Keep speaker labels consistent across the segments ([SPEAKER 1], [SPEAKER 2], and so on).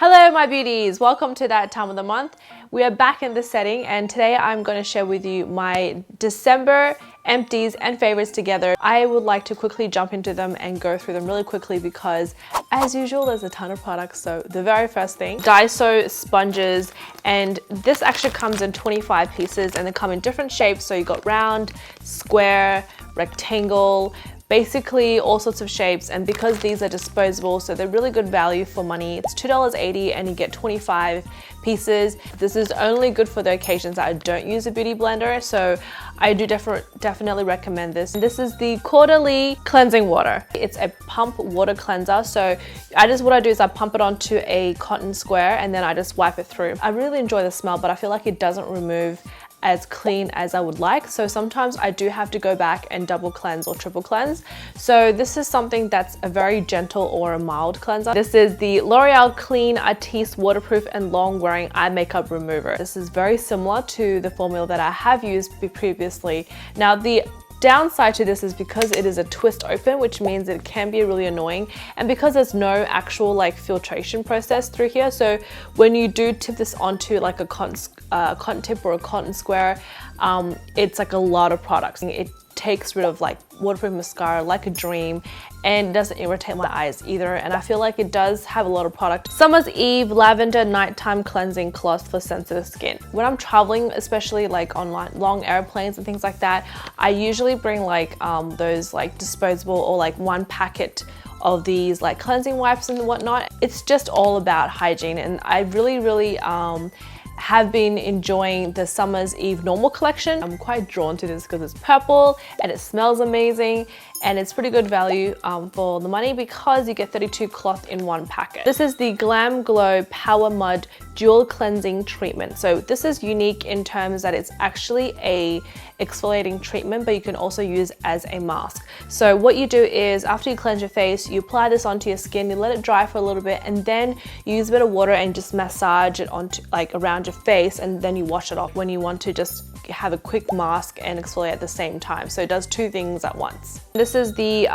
[SPEAKER 1] Hello my beauties, welcome to that time of the month. We are back in this setting and today I'm going to share with you my December empties and favorites together. I would like to quickly jump into them and go through them really quickly because as usual there's a ton of products. So the very first thing, Daiso sponges, and this actually comes in 25 pieces and they come in different shapes. So you got round, square, rectangle, basically all sorts of shapes, and because these are disposable, so they're really good value for money. It's $2.80 and you get 25 pieces. This is only good for the occasions that I don't use a beauty blender, so I do definitely recommend this. This is the Caudalie cleansing water. It's a pump water cleanser, so what I do is I pump it onto a cotton square and then I just wipe it through. I really enjoy the smell, but I feel like it doesn't remove as clean as I would like, so sometimes I do have to go back and double cleanse or triple cleanse. So this is something that's a very gentle or a mild cleanser. This is the L'Oreal Clean Artiste Waterproof and Long Wearing Eye Makeup Remover. This is very similar to the formula that I have used previously. Now the downside to this is because it is a twist open, which means it can be really annoying, and because there's no actual like filtration process through here, so when you do tip this onto like a cotton tip or a cotton square, it's like a lot of products. It takes rid of like waterproof mascara like a dream, and it doesn't irritate my eyes either, and I feel like it does have a lot of product. Summer's Eve Lavender Nighttime Cleansing Cloth for Sensitive Skin. When I'm traveling, especially like on long airplanes and things like that, I usually bring like those like disposable or like one packet of these like cleansing wipes and whatnot. It's just all about hygiene, and I really have been enjoying the Summer's Eve Normal collection. I'm quite drawn to this because it's purple and it smells amazing, and it's pretty good value for the money because you get 32 cloth in one packet. This is the Glamglow Powermud Dual Cleansing Treatment. So this is unique in terms that it's actually a exfoliating treatment, but you can also use as a mask. So what you do is after you cleanse your face, you apply this onto your skin, you let it dry for a little bit, and then you use a bit of water and just massage it onto like around your face, and then you wash it off when you want to just have a quick mask and exfoliate at the same time. So it does two things at once. This is the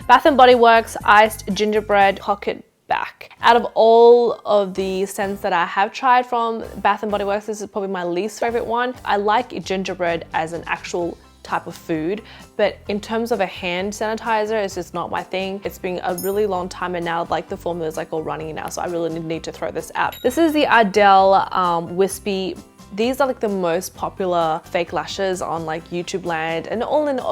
[SPEAKER 1] Bath & Body Works Iced Gingerbread Pocket Back. Out of all of the scents that I have tried from Bath & Body Works, this is probably my least favorite one. I like gingerbread as an actual type of food, but in terms of a hand sanitizer, it's just not my thing. It's been a really long time, and now like the formula is like all running now, so I really need to throw this out. This is the Ardell Wispy. These are like the most popular fake lashes on like YouTube land, and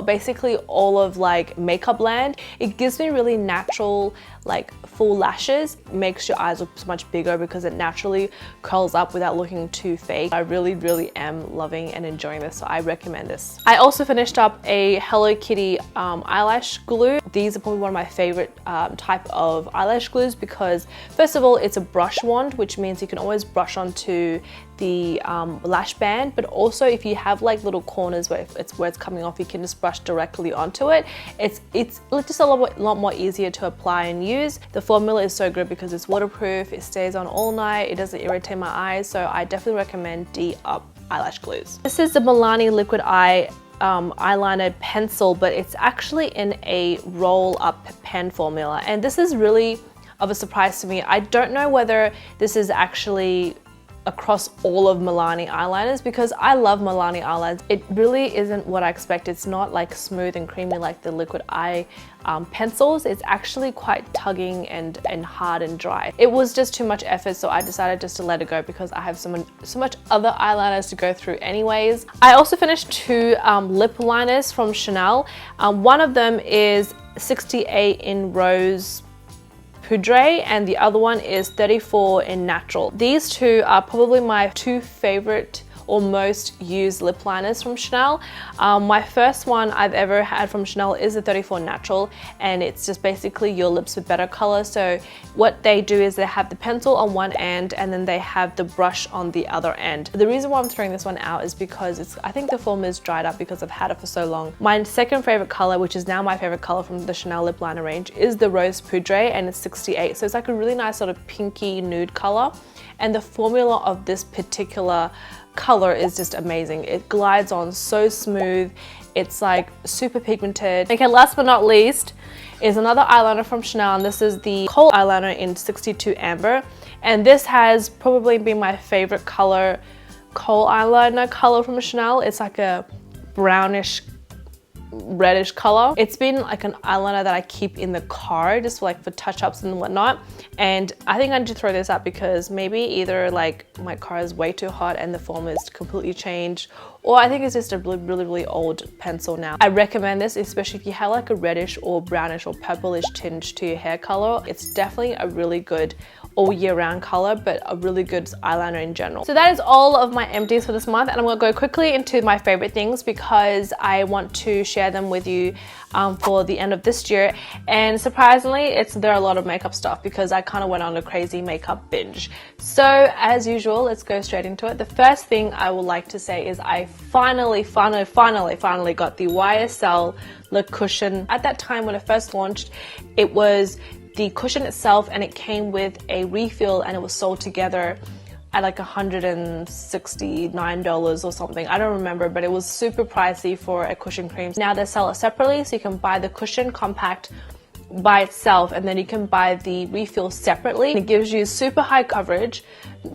[SPEAKER 1] basically all of like makeup land. It gives me really natural like full lashes, makes your eyes look so much bigger because it naturally curls up without looking too fake. I really am loving and enjoying this, so I recommend this. I also finished up a Hello Kitty eyelash glue. These are probably one of my favorite type of eyelash glues because first of all, it's a brush wand, which means you can always brush onto the lash band, but also if you have like little corners where it's coming off, you can just brush directly onto it. It's just a lot more easier to apply and use. The formula is so good because it's waterproof, it stays on all night, it doesn't irritate my eyes, so I definitely recommend D.U.P eyelash glues. This is the Milani liquid eye eyeliner pencil, but it's actually in a roll up pen formula, and this is really of a surprise to me. I don't know whether this is actually across all of Milani eyeliners because I love Milani eyeliners. It really isn't what I expect. It's not like smooth and creamy like the liquid eye pencils. It's actually quite tugging and hard and dry. It was just too much effort, so I decided just to let it go because I have so much other eyeliners to go through anyways. I also finished two lip liners from Chanel. One of them is 68 in Rose Poudre, and the other one is 34 in Natural. These two are probably my two favorite or most used lip liners from Chanel. My first one I've ever had from Chanel is the 34 Natural, and it's just basically your lips with better color. So what they do is they have the pencil on one end and then they have the brush on the other end. The reason why I'm throwing this one out is because I think the formula is dried up because I've had it for so long. My second favorite color, which is now my favorite color from the Chanel lip liner range, is the Rose Poudre, and it's 68. So it's like a really nice sort of pinky nude color, and the formula of this particular color is just amazing. It glides on so smooth. It's like super pigmented. Okay, last but not least is another eyeliner from Chanel, and this is the Khôl eyeliner in 62 Amber. And this has probably been my favorite color, Khôl eyeliner color from Chanel. It's like a brownish reddish color. It's been like an eyeliner that I keep in the car just for touch-ups and whatnot, and I think I need to throw this out because maybe either like my car is way too hot and the form is completely changed, or I think it's just a really old pencil now. I recommend this, especially if you have like a reddish or brownish or purplish tinge to your hair color. It's definitely a really good all year round color, but a really good eyeliner in general. So that is all of my empties for this month, and I'm gonna go quickly into my favorite things because I want to share them with you for the end of this year. And surprisingly, there are a lot of makeup stuff because I kind of went on a crazy makeup binge. So as usual, let's go straight into it. The first thing I would like to say is I finally got the YSL Le Cushion. At that time when it first launched, it was the cushion itself and it came with a refill and it was sold together at like $169 or something. I don't remember, but it was super pricey for a cushion cream. Now they sell it separately, so you can buy the cushion compact by itself and then you can buy the refill separately. It gives you super high coverage,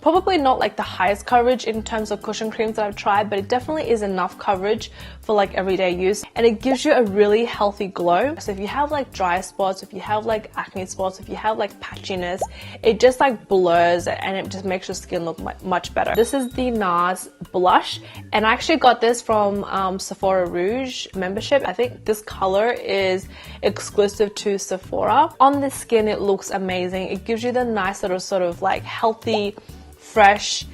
[SPEAKER 1] probably not like the highest coverage in terms of cushion creams that I've tried, but it definitely is enough coverage for like everyday use, and it gives you a really healthy glow. So if you have like dry spots, if you have like acne spots, if you have like patchiness, it just like blurs and it just makes your skin look much better. This is the NARS blush, and I actually got this from Sephora Rouge membership. I think this color is exclusive to Sephora. On the skin it looks amazing. It gives you the nice sort of like healthy, fresh,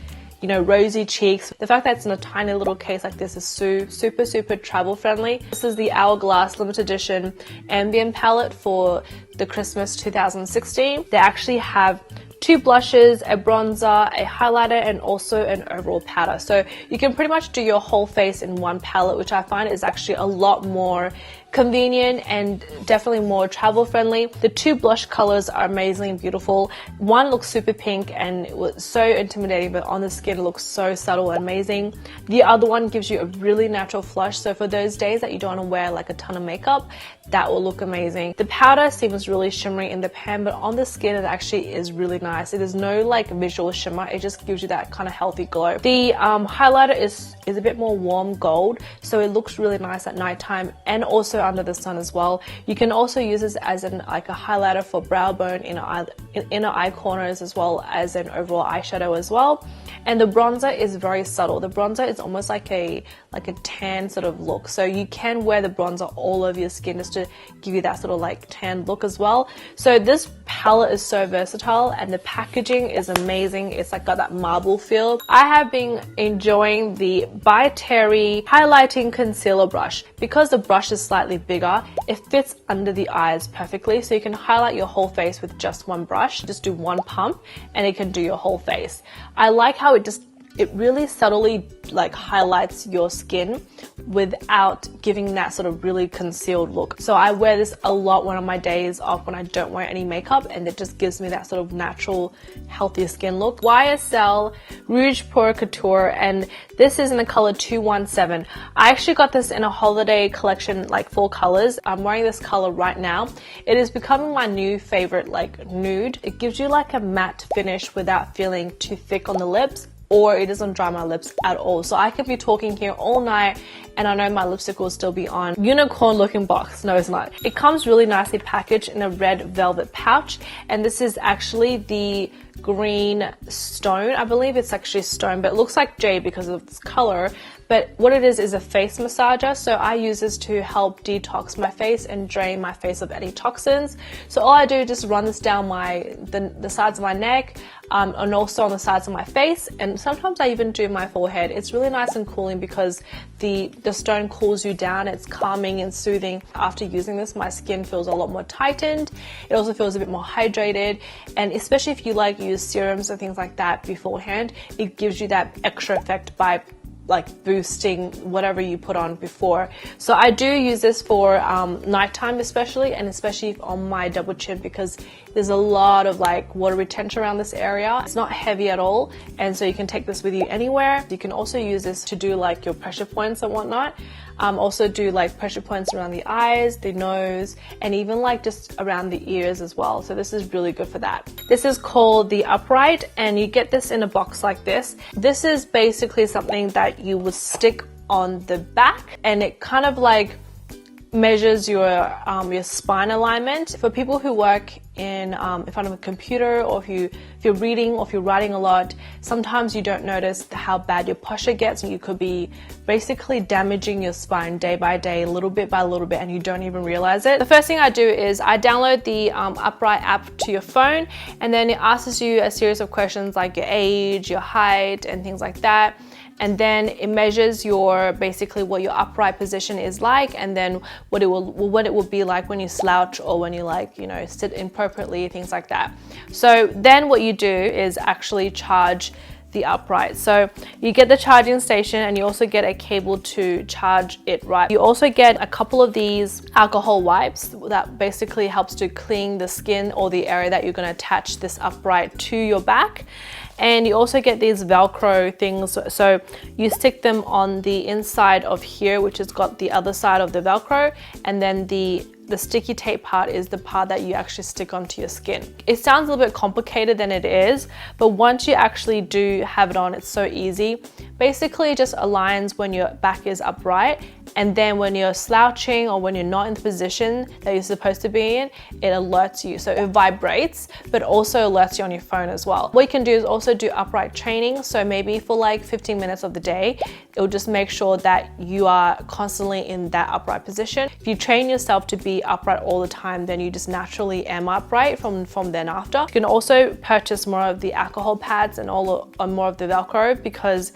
[SPEAKER 1] you know, rosy cheeks. The fact that it's in a tiny little case like this is super travel friendly. This is the Hourglass limited edition ambient palette for the Christmas 2016. They actually have 2 blushes, a bronzer, a highlighter, and also an overall powder. So you can pretty much do your whole face in one palette, which I find is actually a lot more convenient and definitely more travel friendly. The 2 blush colors are amazing and beautiful. One looks super pink and it was so intimidating, but on the skin it looks so subtle and amazing. The other one gives you a really natural flush, so for those days that you don't want to wear like a ton of makeup, that will look amazing. The powder seems really shimmery in the pan, but on the skin it actually is really nice. It is no like visual shimmer, it just gives you that kind of healthy glow. The highlighter is a bit more warm gold, so it looks really nice at nighttime and also under the sun as well. You can also use this as like a highlighter for brow bone, inner eye corners, as well as an overall eyeshadow as well. And the bronzer is very subtle. The bronzer is almost like a tan sort of look, so you can wear the bronzer all over your skin just to give you that sort of like tan look as well. So this palette is so versatile and the packaging is amazing. It's like got that marble feel. I have been enjoying the By Terry highlighting concealer brush. Because the brush is slightly bigger, it fits under the eyes perfectly, so you can highlight your whole face with just one brush. Just do one pump and it can do your whole face. I like how it really subtly like highlights your skin without giving that sort of really concealed look. So I wear this a lot when on my days off when I don't wear any makeup, and it just gives me that sort of natural healthy skin look. YSL Rouge Pour Couture, and this is in the color 217. I actually got this in a holiday collection, like 4 colors. I'm wearing this color right now. It is becoming my new favorite, like nude. It gives you like a matte finish without feeling too thick on the lips, or it doesn't dry my lips at all. So I could be talking here all night and I know my lipstick will still be on. Unicorn looking box. No, it's not. It comes really nicely packaged in a red velvet pouch, and this is actually the green stone. I believe it's actually stone, but it looks like jade because of its color. But what it is a face massager, so I use this to help detox my face and drain my face of any toxins. So all I do is just run this down the sides of my neck, and also on the sides of my face, and sometimes I even do my forehead. It's really nice and cooling because the stone cools you down. It's calming and soothing. After using this, my skin feels a lot more tightened. It also feels a bit more hydrated, and especially if you like use serums and things like that beforehand, it gives you that extra effect by like boosting whatever you put on before. So I do use this for nighttime especially, and especially on my double chin because there's a lot of like water retention around this area. It's not heavy at all, and so you can take this with you anywhere. You can also use this to do like your pressure points and whatnot. Also do like pressure points around the eyes, the nose, and even like just around the ears as well. So this is really good for that. This is called the Upright, and you get this in a box like this. This is basically something that you would stick on the back, and it kind of like measures your spine alignment. For people who work in front of a computer, or if you're reading or if you're writing a lot, sometimes you don't notice how bad your posture gets, and you could be basically damaging your spine day by day, little bit by little bit, and you don't even realize it. The first thing I do is I download the Upright app to your phone, and then it asks you a series of questions like your age, your height, and things like that. And then it measures your basically what your upright position is like, and then what it will be like when you slouch, or when you like, you know, sit inappropriately, things like that. So then what you do is actually charge the Upright. So you get the charging station, and you also get a cable to charge it, right? You also get a couple of these alcohol wipes that basically helps to clean the skin or the area that you're going to attach this Upright to your back. And you also get these Velcro things, so you stick them on the inside of here, which has got the other side of the Velcro, and then the sticky tape part is the part that you actually stick onto your skin. It sounds a little bit complicated than it is, but once you actually do have it on, it's so easy. Basically, it just aligns when your back is upright, and then when you're slouching or when you're not in the position that you're supposed to be in, it alerts you. So it vibrates, but also alerts you on your phone as well. What you can do is also do upright training. So maybe for like 15 minutes of the day, it will just make sure that you are constantly in that upright position. If you train yourself to be upright all the time, then you just naturally am upright from then after. You can also purchase more of the alcohol pads and more of the Velcro, because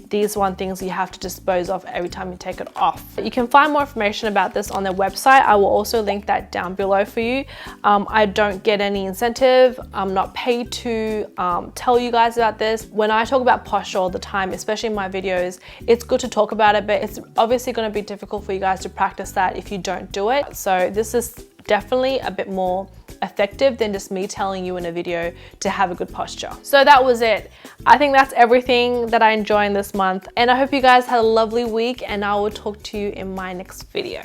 [SPEAKER 1] these one things you have to dispose of every time you take it off. You can find more information about this on their website. I will also link that down below for you. I don't get any incentive. I'm not paid to tell you guys about this. When I talk about posture all the time, especially in my videos, it's good to talk about it, but it's obviously going to be difficult for you guys to practice that if you don't do it. So this is definitely a bit more effective than just me telling you in a video to have a good posture. So that was it. I think that's everything that I enjoyed this month, and I hope you guys had a lovely week, and I will talk to you in my next video.